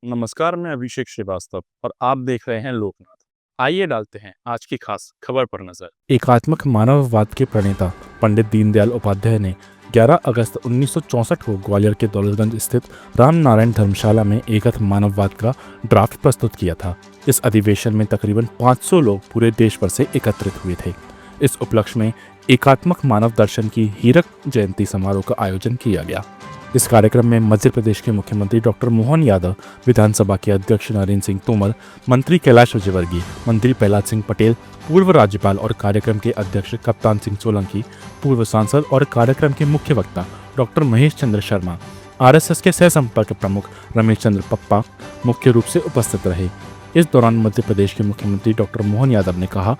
नमस्कार, मैं अभिषेक श्रीवास्तव और आप देख रहे हैं लोकनाथ। आइए डालते हैं आज की खास खबर पर नजर। एकात्मक मानववाद के प्रणेता पंडित दीनदयाल उपाध्याय ने 11 अगस्त 1964 को ग्वालियर के दौलतगंज स्थित रामनारायण धर्मशाला में एकात्म मानववाद का ड्राफ्ट प्रस्तुत किया था। इस अधिवेशन में तकरीबन 500 लोग पूरे देश भर से एकत्रित हुए थे। इस उपलक्ष्य में एकात्मक मानव दर्शन की हीरक जयंती समारोह का आयोजन किया गया। इस कार्यक्रम में मध्य प्रदेश के मुख्यमंत्री डॉक्टर मोहन यादव, विधानसभा के अध्यक्ष नरेंद्र सिंह तोमर, मंत्री कैलाश विजयवर्गीय, मंत्री प्रहलाद सिंह पटेल, पूर्व राज्यपाल और कार्यक्रम के अध्यक्ष कप्तान सिंह सोलंकी, पूर्व सांसद और कार्यक्रम के मुख्य वक्ता डॉक्टर महेश चंद्र शर्मा, आरएसएस के सह संपर्क प्रमुख रमेश चंद्र पप्पा मुख्य रूप से उपस्थित रहे। इस दौरान मध्य प्रदेश के मुख्यमंत्री डॉक्टर मोहन यादव ने कहा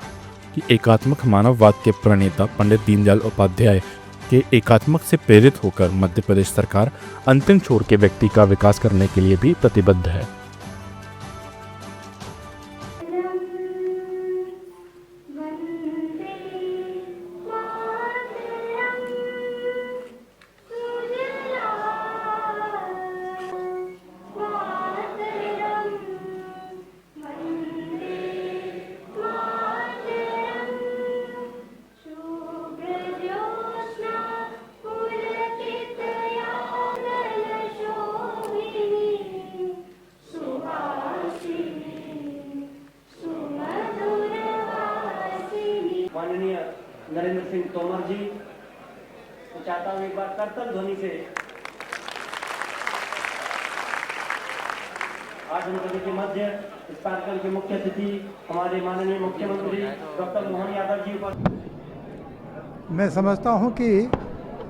कि एकात्मक मानववाद के प्रणेता पंडित दीनदयाल उपाध्याय के एकात्मक से प्रेरित होकर मध्य प्रदेश सरकार अंतिम छोर के व्यक्ति का विकास करने के लिए भी प्रतिबद्ध है। माननीय नरेंद्र सिंह तोमर जी को चाहता हूं एक बार करतल ध्वनि से आसन करने के मध्य इस कार्यक्रम के मुख्य अतिथि हमारे माननीय मुख्यमंत्री डॉक्टर मोहन यादव जी पर। मैं समझता हूं कि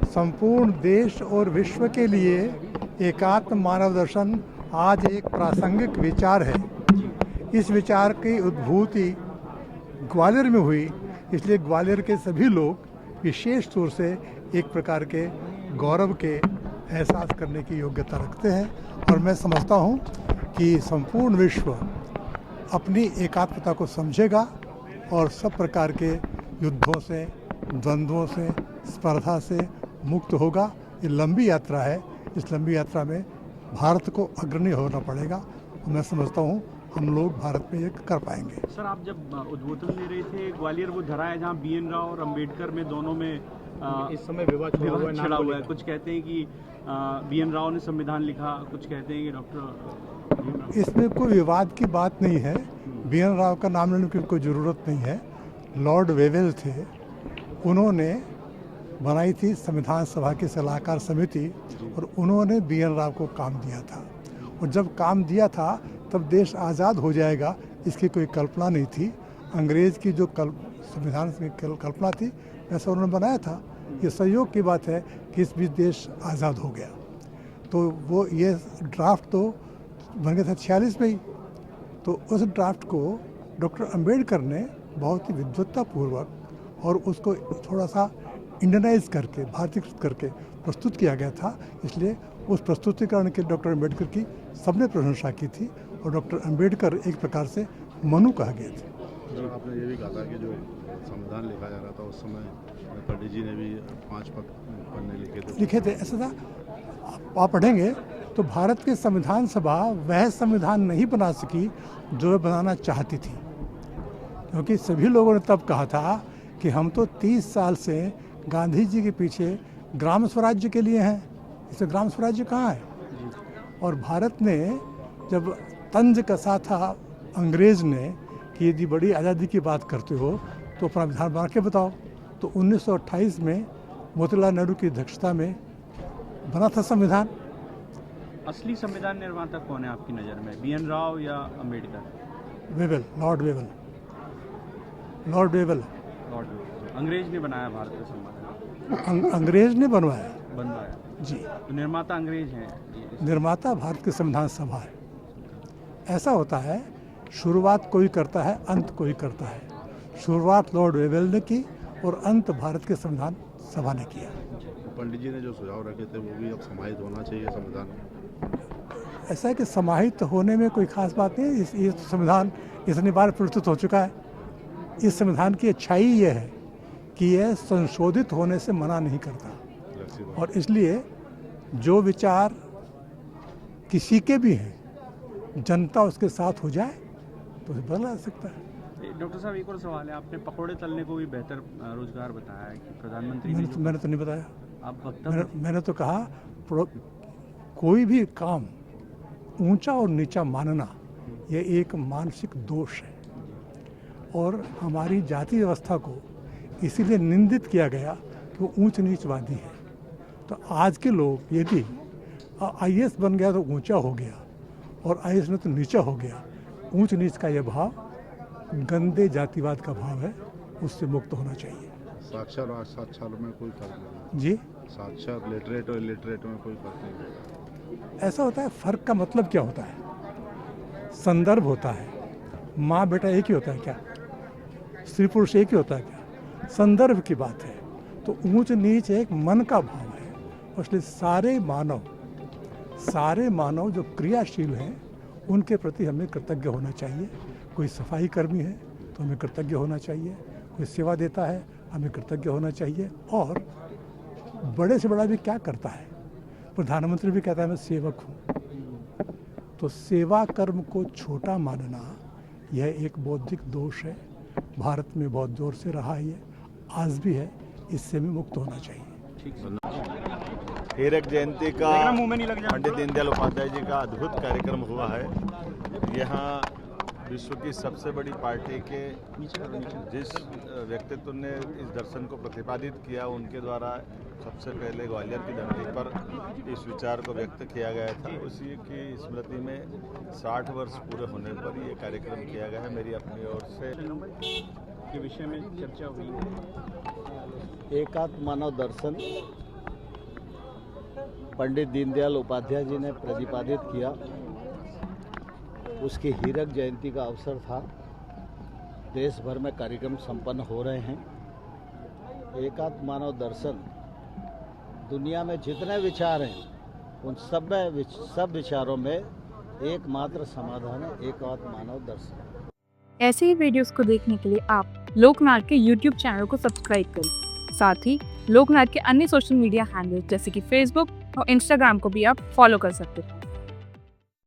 संपूर्ण देश और विश्व के लिए एकात्म मानव दर्शन आज एक प्रासंगिक विचार है। इस विचार की उद्भूति ग्वालियर में हुई, इसलिए ग्वालियर के सभी लोग विशेष तौर से एक प्रकार के गौरव के एहसास करने की योग्यता रखते हैं। और मैं समझता हूँ कि संपूर्ण विश्व अपनी एकात्मता को समझेगा और सब प्रकार के युद्धों से, द्वंद्वों से, स्पर्धा से मुक्त होगा। ये लंबी यात्रा है, इस लंबी यात्रा में भारत को अग्रणी होना पड़ेगा और मैं समझता हूँ हम लोग भारत में ये कर पाएंगे। सर, आप जब उद्बोधन दे रहे थे, ग्वालियर वो धरा है जहाँ BN राव और अंबेडकर में दोनों में इस समय विवाद छिड़ा हुआ है। कुछ कहते हैं कि BN राव ने संविधान लिखा, कुछ कहते हैं कि डॉक्टर। इसमें कोई विवाद की बात नहीं है। BN राव का नाम लेने की कोई ज़रूरत नहीं है। लॉर्ड वेवेल थे, उन्होंने बनाई थी संविधान सभा की सलाहकार समिति और उन्होंने BN राव को काम दिया था। और जब काम दिया था तब देश आज़ाद हो जाएगा, इसकी कोई कल्पना नहीं थी। अंग्रेज़ की जो संविधान की कल्पना थी वैसा उन्होंने बनाया था। ये सहयोग की बात है कि इस बीच देश आज़ाद हो गया। तो वो ये ड्राफ्ट तो बन गया था 46 में ही। तो उस ड्राफ्ट को डॉक्टर अंबेडकर ने बहुत ही विद्वत्तापूर्वक और उसको थोड़ा सा इंडियनाइज करके, भारतीकृत करके प्रस्तुत किया गया था। इसलिए उस प्रस्तुतिकरण के डॉक्टर अंबेडकर की सबने प्रशंसा की थी और डॉक्टर अंबेडकर एक प्रकार से मनु कहा गए थे। आपने ये भी कहा था कि जो संविधान लिखा जा रहा था उस समय पंडित जी ने भी 5 पन्ने लिखे थे। ऐसा था, आप पढ़ेंगे तो भारत की संविधान सभा वह संविधान नहीं बना सकी जो वह बनाना चाहती थी, क्योंकि सभी लोगों ने तब कहा था कि हम तो 30 साल से गांधी जी के पीछे ग्राम स्वराज्य के लिए हैं, इससे ग्राम स्वराज्य कहाँ है। और भारत ने जब तंज कसा था अंग्रेज़ ने कि यदि बड़ी आज़ादी की बात करते हो तो अपना विधान बना के बताओ, तो 1928 में मोतीलाल नेहरू की अध्यक्षता में बना था संविधान। असली संविधान निर्माता कौन है आपकी नज़र में, BN राव या Ambedkar? Wavell, Lord Wavell. Lord Wavell अंग्रेज ने बनाया भारत का संविधान। अंग्रेज ने बनवाया जी। तो निर्माता अंग्रेज हैं, निर्माता भारत की संविधान सभा है। ऐसा होता है, शुरुआत कोई करता है, अंत कोई करता है। शुरुआत लॉर्ड वेवेल ने की और अंत भारत के संविधान सभा ने किया। पंडित जी ने जो सुझाव रखे थे वो भी अब समाहित होना चाहिए संविधान में। ऐसा है कि समाहित होने में कोई खास बात नहीं है। ये संविधान इतनी बार प्रस्तुत हो चुका है। इस संविधान की अच्छाई ये है कि यह संशोधित होने से मना नहीं करता। ऐसी बात। और इसलिए जो विचार किसी के भी हैं, जनता उसके साथ हो जाए तो उसे बदला जा सकता है। डॉक्टर साहब एक और सवाल है, आपने पकौड़े तलने को भी बेहतर रोजगार बताया है कि प्रधानमंत्री ने मैंने तो नहीं बताया। आप वक्तव्य मैंने तो कहा कोई भी काम ऊंचा और नीचा मानना ये एक मानसिक दोष है और हमारी जाति व्यवस्था को इसीलिए निंदित किया गया कि वो ऊंच नीचवादी है। तो आज के लोग यदि आईएएस बन गया तो ऊंचा हो गया और आईएएस में तो नीचा हो गया, ऊंच नीच का यह भाव गंदे जातिवाद का भाव है, उससे मुक्त होना चाहिए। साक्षर और असाक्षर में कोई फर्क नहीं। जी, साक्षर लिटरेट और इलिटरेट में कोई फर्क नहीं। ऐसा होता है। फर्क का मतलब क्या होता है? संदर्भ होता है। माँ बेटा एक ही होता है क्या? स्त्री पुरुष एक ही होता है क्या? संदर्भ की बात है। तो ऊंच नीच एक मन का भाव है। इसलिए सारे मानव जो क्रियाशील हैं उनके प्रति हमें कृतज्ञ होना चाहिए। कोई सफाई कर्मी है तो हमें कृतज्ञ होना चाहिए, कोई सेवा देता है हमें कृतज्ञ होना चाहिए। और बड़े से बड़ा भी क्या करता है? प्रधानमंत्री भी कहता है मैं सेवक हूँ। तो सेवा कर्म को छोटा मानना यह एक बौद्धिक दोष है। भारत में बहुत जोर से रहा है, ये आज भी है, इससे भी मुक्त होना चाहिए। हीरक जयंती का देखना मुंह में नहीं लग जाए। पंडित दीनदयाल उपाध्याय जी का अद्भुत कार्यक्रम हुआ है। यहाँ विश्व की सबसे बड़ी पार्टी के जिस व्यक्तित्व ने इस दर्शन को प्रतिपादित किया, उनके द्वारा सबसे पहले ग्वालियर की धरती पर इस विचार को व्यक्त किया गया था। उसी की स्मृति में 60 वर्ष पूरे होने पर ये कार्यक्रम किया गया है। मेरी अपनी ओर से के विषय में चर्चा हुई है। एकात्म मानव दर्शन पंडित दीनदयाल उपाध्याय जी ने प्रतिपादित किया, उसकी हीरक जयंती का अवसर था। देश भर में कार्यक्रम संपन्न हो रहे हैं। एकात्म मानव दर्शन दुनिया में जितने विचार हैं उन सब विचारों में एकमात्र समाधान है एकात्म मानव दर्शन। ऐसे ही वीडियोस को देखने के लिए आप लोकनाथ के YouTube चैनल को सब्सक्राइब करें। साथ ही लोकनाथ के अन्य सोशल मीडिया हैंडल्स जैसे कि फेसबुक और इंस्टाग्राम को भी आप फॉलो कर सकते हैं।